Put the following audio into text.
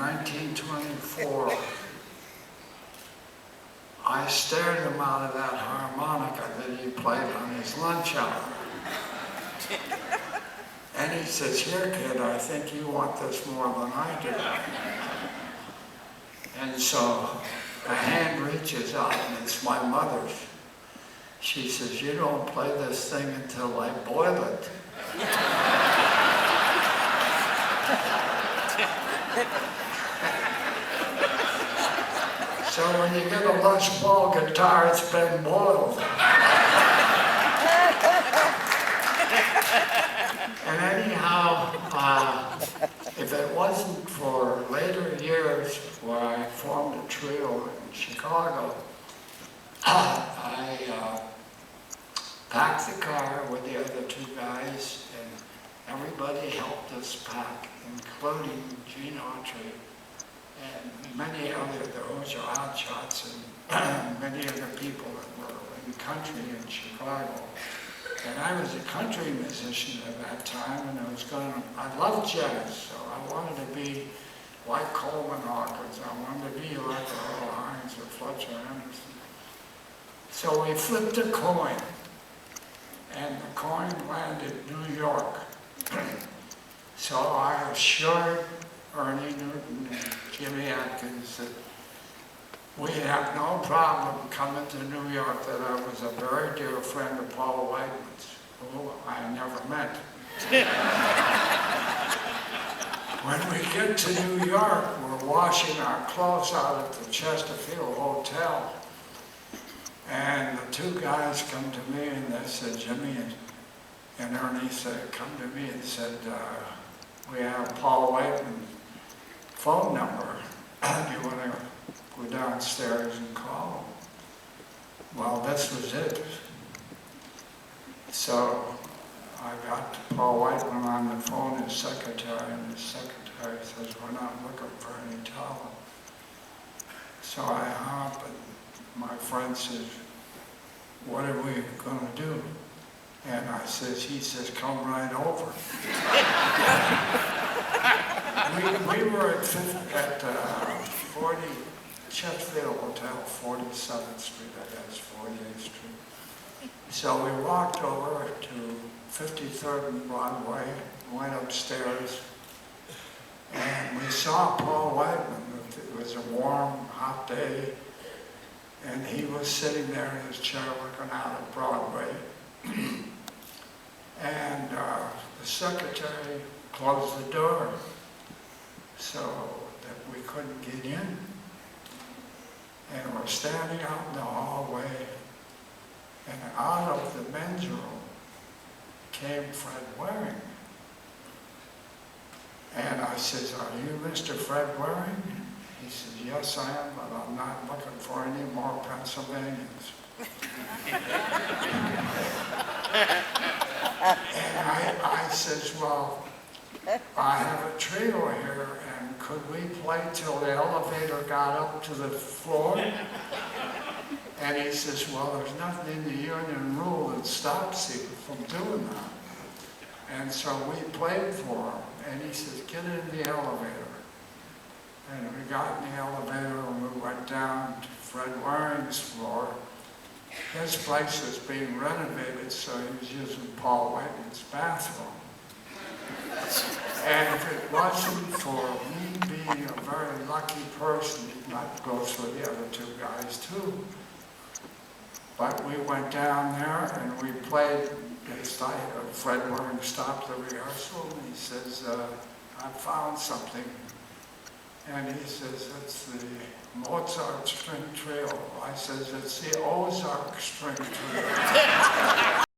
1924, I stared him out of that harmonica that he played on his lunch hour. And he says, "Here, kid, I think you want this more than I do." And so a hand reaches out, and it's my mother's. She says, "You don't play this thing until I boil it." So when you get a Les Paul guitar, it's been boiled. And anyhow, if it wasn't for later years where I formed a trio in Chicago, I packed the car with the other two guys, and everybody helped us pack, including Gene Autry and many other, those are outshots, and many other people that were in country in Chicago. And I was a country musician at that time, and I loved jazz, so I wanted to be like Coleman Hawkins. I wanted to be like Earl Hines or Fletcher Anderson. So we flipped a coin, and the coin landed New York. So I assured Ernie Newton and Jimmy Atkins that we have no problem coming to New York, that I was a very dear friend of Paul Whiteman's, who I never met. When we get to New York, we're washing our clothes out at the Chesterfield Hotel. And the two guys come to me and they said, "Jimmy," and Ernie said, come to me and said, "We have Paul Whiteman's phone number. Do you want to go downstairs and call him?" Well, this was it. So I got Paul Whiteman on the phone, his secretary, and his secretary says, "We're not looking for any talent." So I hung up, and my friend says, "What are we going to do?" And he says, "Come right over." we were at 40 Chesterfield Hotel, 47th Street, I guess, 48th Street. So we walked over to 53rd and Broadway, went upstairs, and we saw Paul Whiteman. It was a warm, hot day, and he was sitting there in his chair looking out at Broadway. And the secretary closed the door so that we couldn't get in. And we're standing out in the hallway, and out of the men's room came Fred Waring. And I says, "Are you Mr. Fred Waring?" He says, "Yes, I am, but I'm not looking for any more Pennsylvanians." And I says, "Well, I have a trio here, and could we play till the elevator got up to the floor?" And he says, "Well, there's nothing in the union rule that stops you from doing that." And so we played for him, and he says, "Get in the elevator." And we got in the elevator, and we went down to Fred Waring's floor. His place was being renovated, so he was using Paul Whiteman's bathroom. And if it wasn't for me being a very lucky person, that goes for the other two guys too. But we went down there and we played. Fred Waring stopped the rehearsal and he says, "I found something." And he says, "It's the Mozart string trio." I says, "It's the Ozark string trio."